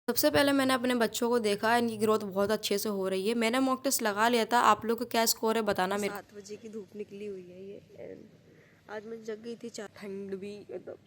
सबसे पहले मैंने अपने बच्चों को देखा, इनकी ग्रोथ बहुत अच्छे से हो रही है। मैंने मॉक टेस्ट लगा लिया था। आप लोग का क्या स्कोर है बताना मेरे को। 7 बजे की धूप निकली हुई है ये एंड आज मैं जग गई थी। ठंड भी मतलब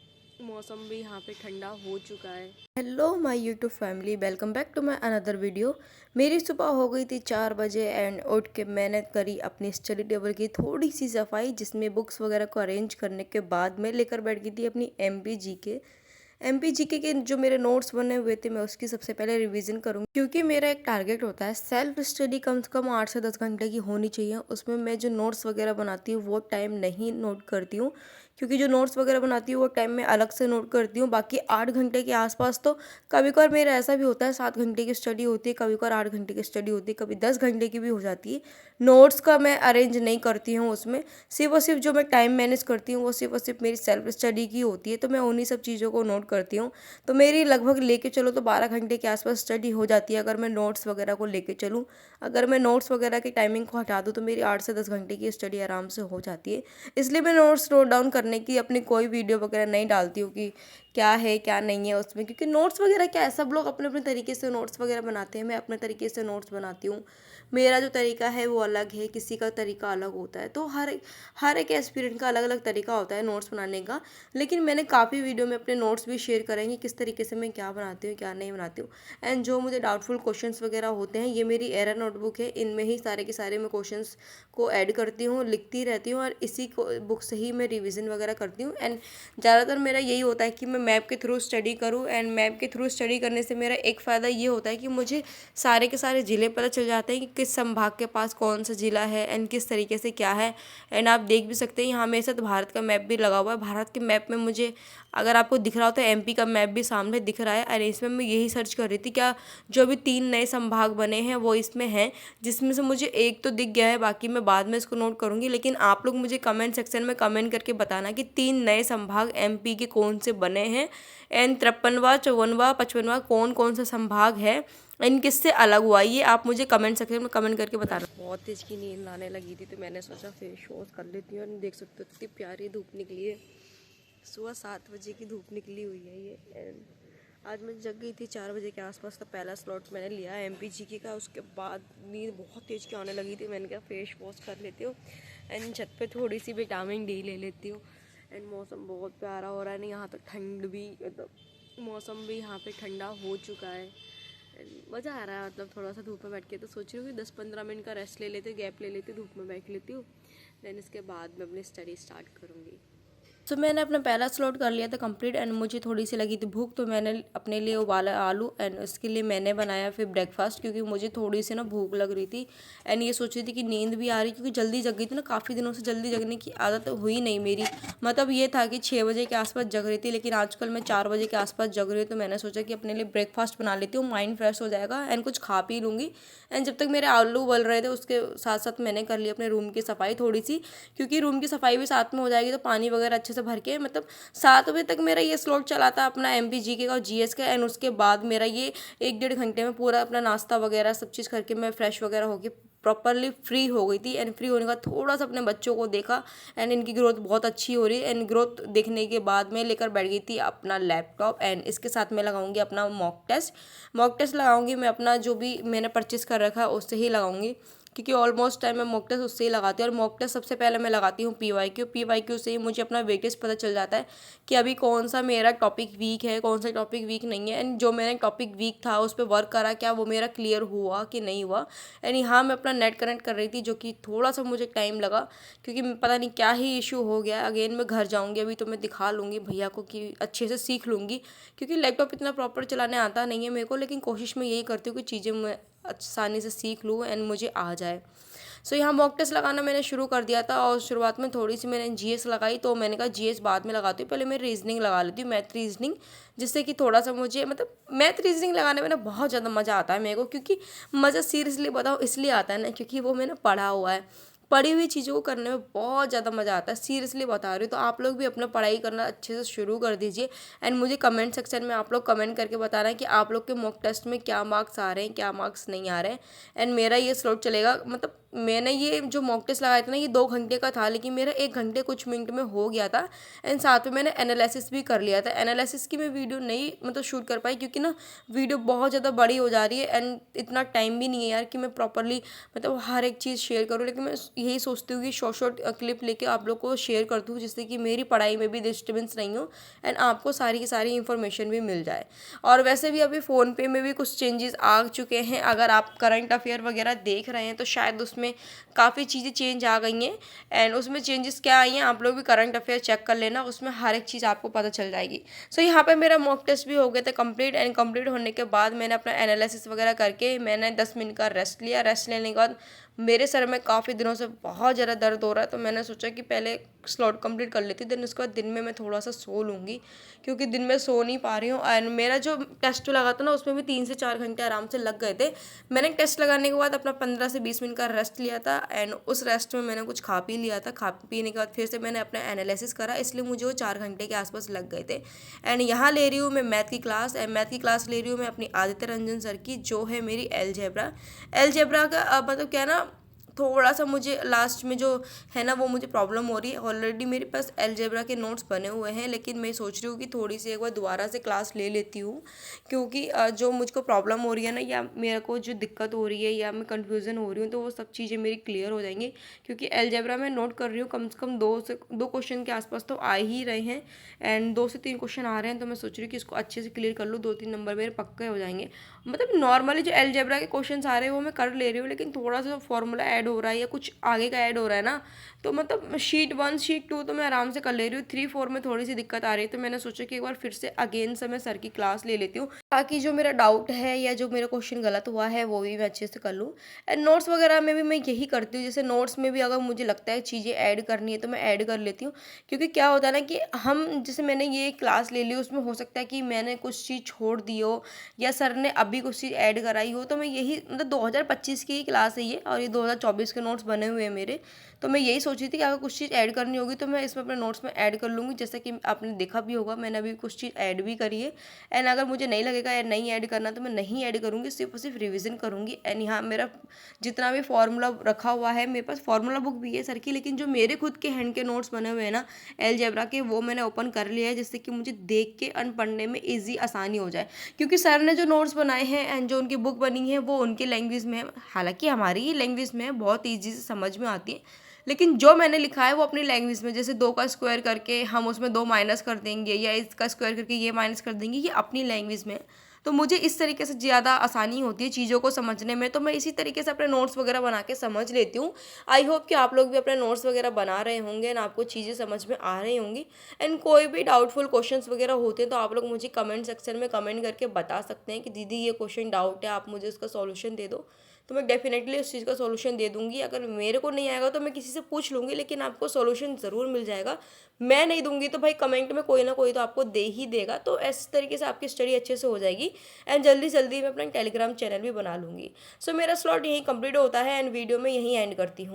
मौसम भी यहाँ पे ठंडा हो चुका है। Hello my YouTube family, welcome back to my another video. मेरी सुबह हो गई थी 4 बजे एंड उठ के मैंने करी अपनी स्टडी टेबल की थोड़ी सी सफाई, जिसमें बुक्स वगैरह को अरेंज करने के बाद मैं लेकर बैठ गई थी अपनी एमपी जीके के जो मेरे नोट्स बने हुए थे, मैं उसकी सबसे पहले रिवीजन करूँगी। क्योंकि मेरा एक टारगेट होता है सेल्फ स्टडी कम से कम 8 से 10 घंटे की होनी चाहिए। उसमें मैं जो नोट्स वगैरह बनाती हूँ वो टाइम नहीं नोट करती हूँ, क्योंकि जो नोट्स वगैरह बनाती हूँ वो टाइम मैं अलग से नोट करती हूँ। बाकी 8 घंटे के आसपास तो कभी कभार मेरा ऐसा भी होता है 7 घंटे की स्टडी होती है, कभी कभार 8 घंटे की स्टडी होती है, कभी 10 घंटे की भी हो जाती है। नोट्स का मैं अरेंज नहीं करती हूँ उसमें। सिर्फ और सिर्फ जो मैं टाइम मैनेज करती हूँ वो सिर्फ और सिर्फ मेरी सेल्फ स्टडी की होती है, तो मैं उन्हीं सब चीज़ों को नोट करती हूँ। तो मेरी लगभग लेके चलो तो 12 घंटे के आसपास स्टडी हो जाती है, अगर मैं नोट्स वगैरह को लेके चलूँ। अगर मैं नोट्स वगैरह की टाइमिंग को हटा दूँ तो मेरी 8 से 10 घंटे की स्टडी आराम से हो जाती है। इसलिए मैं नोट्स नोट डाउन करने की अपनी कोई वीडियो वगैरह नहीं डालती हूँ कि क्या है क्या नहीं है उसमें, क्योंकि नोट्स वगैरह क्या है, सब लोग अपने अपने तरीके से नोट्स वगैरह बनाते हैं। मैं अपने तरीके से नोट्स बनाती हूँ। मेरा जो तरीका है वो अलग है, किसी का तरीका अलग होता है। तो हर एक एस्पिरेंट का अलग अलग तरीका होता है नोट्स बनाने का। लेकिन मैंने काफ़ी वीडियो में अपने नोट्स भी शेयर करेंगे किस तरीके से मैं क्या बनाती हूँ क्या नहीं बनाती हूँ। एंड जो मुझे डाउटफुल क्वेश्चंस वगैरह होते हैं, ये मेरी एरर नोटबुक है, इनमें ही सारे के सारे मैं क्वेश्चंस को ऐड करती हूँ, लिखती रहती हूँ और इसी को बुक से ही मैं रिवीजन वगैरह करती हूँ। एंड ज़्यादातर मेरा यही होता है कि मैं मैप के थ्रू स्टडी करूँ। एंड मैप के थ्रू स्टडी करने से मेरा एक फ़ायदा ये होता है कि मुझे सारे के सारे ज़िले पता चल जाते हैं कि किस संभाग के पास कौन सा ज़िला है एंड किस तरीके से क्या है। एंड आप देख भी सकते हैं यहाँ मेरे साथ भारत का मैप भी लगा हुआ है। भारत के मैप में मुझे, अगर आपको दिख रहा हो तो एमपी का मैप भी सामने दिख रहा है। और इसमें मैं यही सर्च कर रही थी क्या जो भी 3 नए संभाग बने हैं वो इसमें हैं, जिसमें से मुझे एक तो दिख गया है, बाकी मैं बाद में इसको नोट करूँगी। लेकिन आप लोग मुझे कमेंट सेक्शन में कमेंट करके बताना कि 3 नए संभाग एमपी के कौन से बने हैं एंड 53वां 54वां 55वां कौन कौन सा संभाग है, इन किससे अलग हुआ, ये आप मुझे कमेंट सेक्शन में कमेंट करके बताना। बहुत तेज की नींद आने लगी थी तो मैंने सोचा फेस वॉश कर लेती हूँ। और देख सकते हो कितनी प्यारी धूप निकली है। सुबह 7 बजे की धूप निकली हुई है ये एंड आज मैं जग गई थी 4 बजे के आसपास। तो पहला स्लॉट मैंने लिया एमपीजीके का। उसके बाद नींद बहुत तेज़ की आने लगी थी। मैंने कहा फेस वॉश कर लेती हूँ एंड छत पे थोड़ी सी विटामिन डी ले लेती हूँ। एंड मौसम बहुत प्यारा हो रहा है। नहीं यहाँ तो ठंड भी मतलब मौसम भी यहाँ पे ठंडा हो चुका है। मज़ा आ रहा है मतलब थोड़ा सा धूप में बैठ के। तो सोच रही हूँ कि 10-15 मिनट का रेस्ट ले लेते, गैप ले लेती, धूप में बैठ लेती हूँ। देन इसके बाद मैं अपनी स्टडी स्टार्ट करूँगी। तो मैंने अपना पहला स्लॉट कर लिया था कंप्लीट एंड मुझे थोड़ी सी लगी थी भूख, तो मैंने अपने लिए उबाला आलू एंड उसके लिए मैंने बनाया फिर ब्रेकफास्ट, क्योंकि मुझे थोड़ी सी ना भूख लग रही थी। एंड ये सोच रही थी कि नींद भी आ रही, क्योंकि जल्दी जग गई थी ना, काफ़ी दिनों से जल्दी जगने की आदत हुई नहीं मेरी। मतलब ये था कि 6 बजे के आसपास जग रही थी, लेकिन आजकल मैं 4 बजे के आसपास जग रही हूँ। तो मैंने सोचा कि अपने लिए ब्रेकफास्ट बना लेती हूँ, माइंड फ्रेश हो जाएगा एंड कुछ खा पी लूँगी। एंड जब तक मेरे आलू उबल रहे थे उसके साथ साथ मैंने कर ली अपने रूम की सफाई थोड़ी सी, क्योंकि रूम की सफाई भी साथ में हो जाएगी तो पानी वगैरह अच्छे से भर के, मतलब 7 बजे तक मेरा ये स्लॉट चला था अपना एमपीजीके का और जीएस का। एंड उसके बाद मेरा ये 1-1.5 घंटे में पूरा अपना नाश्ता वगैरह सब चीज़ करके मैं फ्रेश वगैरह होके प्रॉपरली फ्री हो गई थी। एंड फ्री होने का थोड़ा सा अपने बच्चों को देखा एंड इनकी ग्रोथ बहुत अच्छी हो रही है। एंड ग्रोथ देखने के बाद मैं लेकर बैठ गई थी अपना लैपटॉप एंड इसके साथ मैं लगाऊंगी अपना मॉक टेस्ट लगाऊंगी। मैं अपना जो भी मैंने परचेस कर रखा है उससे ही लगाऊंगी, क्योंकि ऑलमोस्ट टाइम मैं मॉक टेस्ट उससे ही लगाती हूँ। और मॉक टेस्ट सबसे पहले मैं लगाती हूँ पीवाईक्यू से ही मुझे अपना वेटेज पता चल जाता है कि अभी कौन सा मेरा टॉपिक वीक है, कौन सा टॉपिक वीक नहीं है। एंड जो मैंने टॉपिक वीक था उस पर वर्क करा, क्या वो मेरा क्लियर हुआ कि नहीं हुआ। एंड यहाँ मैं अपना नेट कनेक्ट कर रही थी, जो कि थोड़ा सा मुझे टाइम लगा, क्योंकि पता नहीं क्या ही इशू हो गया। अगेन मैं घर जाऊँगी अभी तो मैं दिखा लूँगी भैया को कि अच्छे से सीख लूँगी, क्योंकि लैपटॉप इतना प्रॉपर चलाने आता नहीं है मेरे को। लेकिन कोशिश मैं यही करती हूँ कि चीज़ें मैं आसानी से सीख लूँ एंड मुझे आ जाए। सो यहाँ मॉक टेस्ट लगाना मैंने शुरू कर दिया था। और शुरुआत में थोड़ी सी मैंने जीएस लगाई, तो मैंने कहा जीएस बाद में लगाती हूँ, पहले मैं रीजनिंग लगा लेती हूँ, मैथ रीजनिंग, जिससे कि थोड़ा सा मुझे मतलब मैथ रीजनिंग लगाने में ना बहुत ज़्यादा मज़ा आता है मेरे को। क्योंकि मज़ा सीरियसली बताओ इसलिए आता है ना, क्योंकि वो मैंने पढ़ा हुआ है। पढ़ी हुई चीज़ों को करने में बहुत ज़्यादा मज़ा आता है, सीरियसली बता रही हूँ। तो आप लोग भी अपना पढ़ाई करना अच्छे से शुरू कर दीजिए एंड मुझे कमेंट सेक्शन में आप लोग कमेंट करके बताना है कि आप लोग के मॉक टेस्ट में क्या मार्क्स आ रहे हैं, क्या मार्क्स नहीं आ रहे हैं। एंड मेरा ये स्लॉट चलेगा, मतलब मैंने ये जो मॉक टेस्ट लगाया था ना, ये 2 घंटे का था, लेकिन मेरा 1 घंटे कुछ मिनट में हो गया था। एंड साथ में मैंने एनालिसिस भी कर लिया था। एनालिसिस की मैं वीडियो नहीं मतलब शूट कर पाई, क्योंकि ना वीडियो बहुत ज़्यादा बड़ी हो जा रही है एंड इतना टाइम भी नहीं है यार कि मैं प्रॉपरली मतलब हर एक चीज़ शेयर करूँ। लेकिन मैं यही सोचती हूँ कि शॉर्ट शॉर्ट क्लिप लेके आप लोग को शेयर कर दूँ, जिससे कि मेरी पढ़ाई में भी डिस्टर्बेंस नहीं हो एंड आपको सारी की सारी इन्फॉर्मेशन भी मिल जाए। और वैसे भी अभी फ़ोन पे में भी कुछ चेंजेस आ चुके हैं। अगर आप करंट अफेयर वगैरह देख रहे हैं तो शायद उसमें काफ़ी चीज़ें चेंज आ गई हैं। एंड उसमें चेंजेस क्या आई हैं, आप लोग भी करंट अफेयर चेक कर लेना, उसमें हर एक चीज़ आपको पता चल जाएगी। सो यहाँ पे मेरा मॉक टेस्ट भी हो गया था कंप्लीट। एंड कंप्लीट होने के बाद मैंने अपना एनालिसिस वगैरह करके मैंने 10 मिनट का रेस्ट लिया। रेस्ट लेने के बाद मेरे सर में काफ़ी दिनों से बहुत ज़्यादा दर्द हो रहा है, तो मैंने सोचा कि पहले स्लॉट कंप्लीट कर लेती, देन उसके बाद दिन में मैं थोड़ा सा सो लूँगी, क्योंकि दिन में सो नहीं पा रही हूँ। एंड मेरा जो टेस्ट लगा था ना, उसमें भी 3 से 4 घंटे आराम से लग गए थे। मैंने टेस्ट लगाने के बाद अपना 15 से 20 मिनट का रेस्ट लिया था एंड उस रेस्ट में मैंने कुछ खा पी लिया था। खा पीने के बाद फिर से मैंने अपना एनालिसिस करा, इसलिए मुझे वो 4 घंटे के आसपास लग गए थे। एंड यहाँ ले रही हूँ मैं मैथ की क्लास। एंड मैथ की क्लास ले रही हूँ मैं अपनी आदित्य रंजन सर की, जो है मेरी एलजेब्रा का मतलब क्या ना, थोड़ा सा मुझे लास्ट में जो है ना वो मुझे प्रॉब्लम हो रही है। ऑलरेडी मेरे पास अलजेब्रा के नोट्स बने हुए हैं, लेकिन मैं सोच रही हूँ कि थोड़ी सी एक बार दोबारा से क्लास ले लेती हूँ, क्योंकि जो मुझको प्रॉब्लम हो रही है ना, या मेरे को जो दिक्कत हो रही है या मैं कन्फ्यूज़न हो रही हूँ, तो वो सब चीज़ें मेरी क्लियर हो जाएंगी। क्योंकि अलजेब्रा में नोट कर रही हूँ कम से कम 2 क्वेश्चन के आसपास तो आ ही रहे हैं एंड 2 से 3 क्वेश्चन आ रहे हैं। तो मैं सोच रही हूँ कि इसको अच्छे से क्लियर कर लूँ, 2-3 नंबर मेरे पक्के हो जाएंगे। मतलब नॉर्मली जो अलजेब्रा के क्वेश्चन आ रहे हैं वो मैं कर ले रही हूँ, लेकिन थोड़ा सा फॉर्मूला ऐड हो रहा है या कुछ आगे का ऐड हो रहा है ना, तो मतलब शीट 1 शीट 2 तो मैं आराम से कर ले रही हूँ। 3-4 में थोड़ी सी दिक्कत आ रही है, तो मैंने सोचा कि एक बार फिर से अगेन से मैं सर की क्लास ले लेती हूँ, ताकि जो मेरा डाउट है या जो मेरा क्वेश्चन गलत हुआ है वो भी मैं अच्छे से कर लूँ। एंड नोट्स वगैरह में भी मैं यही करती हूँ, जैसे नोट्स में भी अगर मुझे लगता है चीज़ें ऐड करनी है तो मैं ऐड कर लेती हूँ। क्योंकि क्या होता है ना कि हम जैसे मैंने ये क्लास ले ली, उसमें हो सकता है कि मैंने कुछ चीज़ छोड़ दी हो या सर ने अभी कुछ चीज़ ऐड कराई हो, तो मैं यही मतलब 2025 की ही क्लास है ये, और ये 2024 के नोट्स बने हुए हैं मेरे। तो मैं यही सोची थी कि अगर कुछ चीज़ ऐड करनी होगी तो मैं इसमें अपने नोट्स में ऐड कर लूँगी। जैसा कि आपने देखा भी होगा, मैंने अभी कुछ चीज़ ऐड भी करी है। एंड अगर मुझे नहीं लगेगा या नहीं ऐड करना, तो मैं नहीं ऐड करूँगी, सिर्फ और सिर्फ रिविज़न करूँगी। एंड यहाँ मेरा जितना भी फार्मूला रखा हुआ है, मेरे पास फार्मूला बुक भी है सर की, लेकिन जो मेरे खुद के हैंड के नोट्स बने हुए हैं ना अलजेब्रा के, वो मैंने ओपन कर लिया है, जिससे कि मुझे देख के पढ़ने में ईजी आसानी हो जाए। क्योंकि सर ने जो नोट्स बनाए हैं एंड जो उनकी बुक बनी है वो उनकी लैंग्वेज में है, हालांकि हमारी ही लैंग्वेज में है, बहुत ईजी से समझ में आती है, लेकिन जो मैंने लिखा है वो अपनी लैंग्वेज में, जैसे 2 का स्क्वायर करके हम उसमें 2 माइनस कर देंगे, या इसका स्क्वायर करके ये माइनस कर देंगे, ये अपनी लैंग्वेज में है। तो मुझे इस तरीके से ज़्यादा आसानी होती है चीज़ों को समझने में, तो मैं इसी तरीके से अपने नोट्स वगैरह बना के समझ लेती हूँ। आई होप कि आप लोग भी अपने नोट्स वगैरह बना रहे होंगे एंड आपको चीज़ें समझ में आ रही होंगी। एंड कोई भी डाउटफुल क्वेश्चंस वगैरह होते हैं तो आप लोग मुझे कमेंट सेक्शन में कमेंट करके बता सकते हैं कि दीदी ये क्वेश्चन डाउट है, आप मुझे उसका सॉल्यूशन दे दो, तो मैं डेफिनेटली उस चीज़ का सॉल्यूशन दे दूंगी। अगर मेरे को नहीं आएगा तो मैं किसी से पूछ लूँगी, लेकिन आपको सॉल्यूशन ज़रूर मिल जाएगा। मैं नहीं दूंगी तो भाई कमेंट में कोई ना कोई तो आपको दे ही देगा, तो इस तरीके से आपकी स्टडी अच्छे से हो जाएगी। एंड जल्दी जल्दी मैं अपना टेलीग्राम चैनल भी बना लूँगी। सो मेरा स्लॉट यहीं कंप्लीट होता है एंड वीडियो में यहीं एंड करती हूँ।